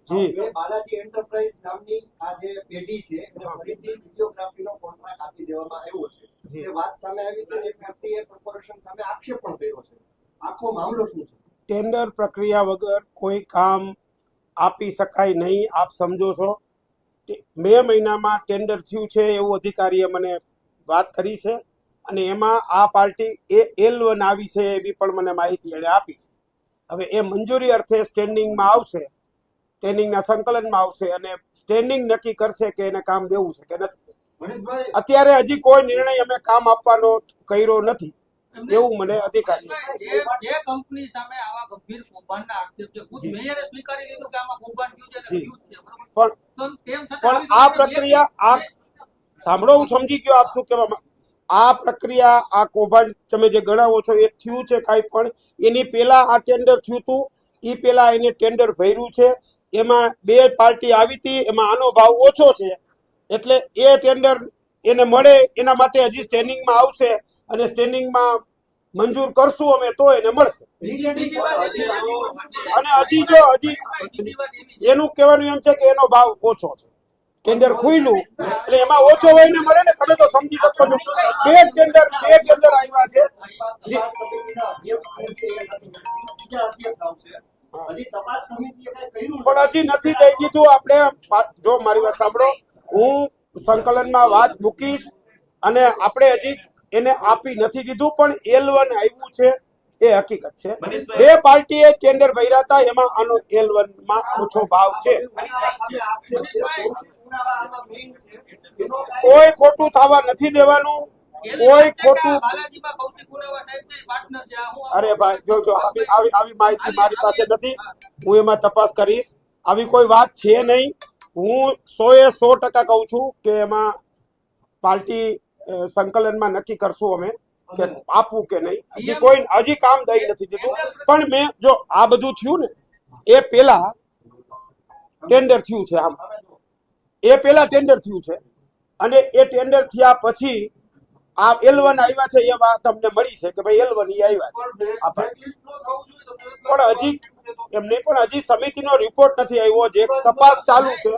જી Balaji enterprise નામની આ જે પેઢી છે એને ફરીથી વિડિયોગ્રાફીનો કોન્ટ્રાક્ટ આપી દેવામાં આવ્યો છે એ વાત સામે આવી છે એક વ્યક્તિએ કોર્પોરેશન સામે આક્ષેપ પણ કર્યો છે આખો મામલો શું છે ટેન્ડર પ્રક્રિયા વગર કોઈ કામ આપી શકાય નહીં આપ સમજો છો 2 મહિનામાં ટેન્ડર થયું છે એવું અધિકારીએ મને વાત કરી છે અને એમાં આ પાર્ટી L1 આવી છે એવી પણ મને માહિતી એણે આપી છે હવે એ મંજૂરી અર્થે સ્ટેન્ડિંગમાં આવશે સ્ટેન્ડિંગના સંકલનમાં આવશે અને સ્ટેન્ડિંગ નક્કી કરશે કે એને કામ દેવું છે કે નથી અત્યારે હજી કોઈ નિર્ણય અમે કામ આપવાનો કર્યો નથી એવું મને અધિકારી જે કંપની સામે આવા ગંભીર કૌભાંડના આક્ષેપ છે ખુદ મેયરે સ્વીકારી લીધું કે આમાં કૌભાંડ થયું છે પણ આ પ્રક્રિયા આ સાંભળો હું સમજી ગયો આપ શું કહેવા આ પ્રક્રિયા આ કૌભાંડ તમે જે ગણાવો છો એ થયું છે કાંઈ પણ એની પહેલા આ ટેન્ડર થયું હતું એ પહેલા એને ટેન્ડર ભર્યું છે એમાં 2 પાર્ટી આવી હતી એમાં આનો ભાવ ઓછો છે એટલે એ ટેન્ડર એને મળે એના માટે હજી સ્ટેન્ડિંગમાં આવશે અને સ્ટેન્ડિંગમાં મંજૂર કરશું અમે તો એને મળશે અને હજી એનું કહેવાનું એમ છે કે એનો ભાવ ઓછો છે ટેન્ડર ખુલ્લું એટલે એમાં ઓછો હોય ને મળે ને તમે તો સમજી શકો છો બે ટેન્ડર આવ્યા છે પણ હજી નથી દઈ દીધું આપણે જો મારી વાત સાંભળો હું સંકલનમાં વાત મૂકીશ અને આપણે હજી એને આપી નથી દીધું પણ L1 આવ્યું છે એ હકીકત છે 2 પાર્ટીએ ટેન્ડર ભર્યા હતા એમાં આનો L1 માં ઓછો ભાવ છે કોઈ ખોટું થવા નથી દેવાનું કોઈ ખોટું અરે ભાઈ જો આવી માહિતી મારી પાસે નથી હું એમાં તપાસ કરીશ આવી કોઈ વાત છે નહીં હું 100% કહું છું કે એમાં પાર્ટી સંકલનમાં નક્કી કરશું અમે કે આપવું કે નહીં હજી કામ દઈ નથી દીધું પણ મેં જો આ બધું થયું ને એ પેલા ટેન્ડર થયું છે આમ એ પેલા ટેન્ડર થયું છે અને એ ટેન્ડર થયા પછી આ L1 આવ્યા છે એ વાત તમને મળી છે કે ભાઈ L1 એ આવ્યા છે પણ હજી એમ નહીં પણ હજી સમિતિનો રિપોર્ટ નથી આવ્યો જે તપાસ ચાલુ છે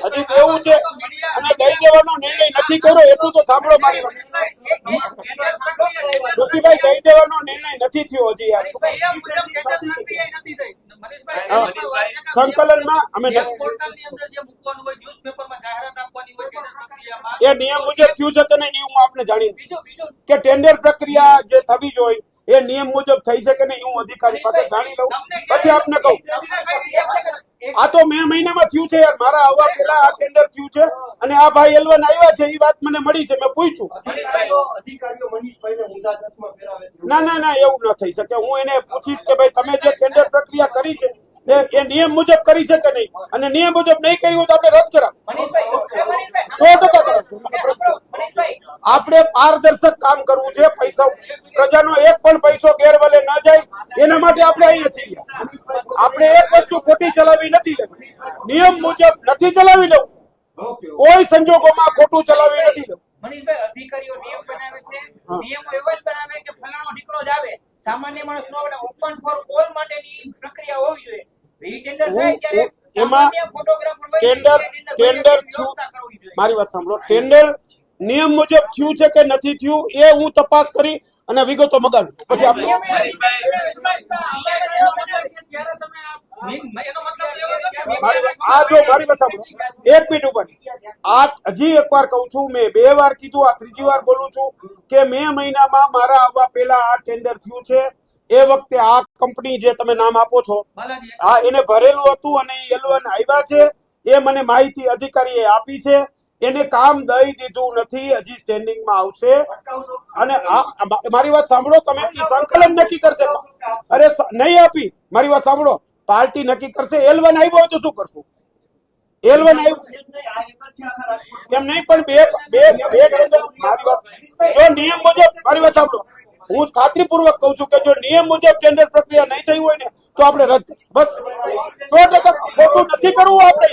હજી દેવું છે અને દઈ દેવાનો નિર્ણય નથી કર્યો એટલું તો સાંભળો મારી વાત ઋષિભાઈ દઈ દેવાનો નિર્ણય નથી થયો હજી યાર સંકલનમાં અમે એ નિયમ મુજબ થયું છે કે નહીં હું આપને જાણી કે ટેન્ડર પ્રક્રિયા જે થવી જોઈએ એ નિયમ મુજબ થઈ છે કે નહીં હું અધિકારી પાસે જાણી લઉં પછી આપને કહું આ તો મે મહિનામાં થયું છે યાર મારા આવવા પહેલા આ ટેન્ડર થયું છે અને આ ભાઈ L1 આવ્યા છે એ વાત મને મળી છે મેં પૂછ્યું ના એવું ન થઈ શકે હું એને પૂછીશ કે ભાઈ તમે જે ટેન્ડર પ્રક્રિયા કરી છે એ નિયમ મુજબ કરી છે કે નહીં અને નિયમ મુજબ નહીં કરી હોય તો આપણે રદ કરાવ 100% કરાવશું આપણે પારદર્શક કામ કરવું છે પૈસા પ્રજાનો એક પણ પૈસો ગેરવલે ન જાય એના માટે આપણે અહીંયા છીએ આપણે એક વસ્તુ ખોટી ચલાવી નથી લેવી નિયમ મુજબ નથી ચલાવી લેવું કોઈ સંજોગોમાં ખોટું ચલાવી નથી લેવું મનીષભાઈ અધિકારીઓ નિયમ બનાવે છે નિયમો એવા જ બનાવે કે ફલાણો ઠીકડો જ આવે સામાન્ય માણસ નો આવે ઓપન ફોર ઓલ માટેની પ્રક્રિયા હોવી જોઈએ મારી વાત સાંભળો ટેન્ડર નિયમ મુજબ થયું છે કે નથી થયું એ હું તપાસ કરી અને વિગતો મગાવી પછી આપણે આ જો મારી વાત સાંભળો 1 મિનિટ ઉપર આ હજી એકવાર કહું છું મેં 2 વાર કીધું આ ત્રીજી વાર બોલું છું કે મે મહિનામાં મારા આવવા પહેલા આ ટેન્ડર થયું છે એ વખતે આ કંપની જે તમે નામ આપો છો આ એને ભરેલું હતું અને L1 આવ્યા છે એ મને માહિતી અધિકારીએ આપી છે એને કામ દઈ દીધું નથી હજી સ્ટેન્ડિંગમાં આવશે અને મારી વાત સાંભળો તમે એ સંકલન નક્કી કરશે અરે નહીં આપી મારી વાત સાંભળો પાર્ટી નક્કી કરશે L1 આવ્યો હોય તો શું કરશું L1 આવ્યું એમ નહીં પણ બે મારી વાત જો નિયમ મુજબ મારી વાત સાંભળો હું ખાતરીપૂર્વક કહું છું કે જો નિયમ મુજબ ટેન્ડર પ્રક્રિયા નહીં થઈ હોય ને તો આપણે રદ બસ 100% ખોટું નથી કરવું આપણે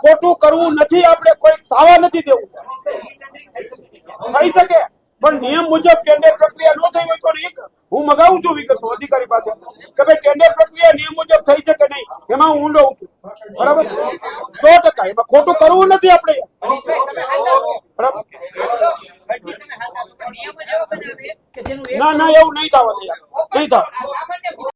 ખોટું કરવું નથી આપણે કોઈ થવા નથી દેવું થઈ શકે પણ નિયમ મુજબ ટેન્ડર પ્રક્રિયા ન થઈ હોય તો હું મગાવું છું વિગતો અધિકારી પાસે કે ભાઈ ટેન્ડર પ્રક્રિયા નિયમ મુજબ થઈ છે કે નહીં એમાં હું ઊંડો ઉતરું બરાબર 100%. એમાં ખોટું કરવું નથી આપણે મનીષભાઈ, તમે હાથ આપો. બરાબર. અરજી તમે હાથ આપો. પણ નિયમ જ એવો બનાવે કે જેનું એક ના ના એવું નહીં થવા દે યાર. નહીં થાય.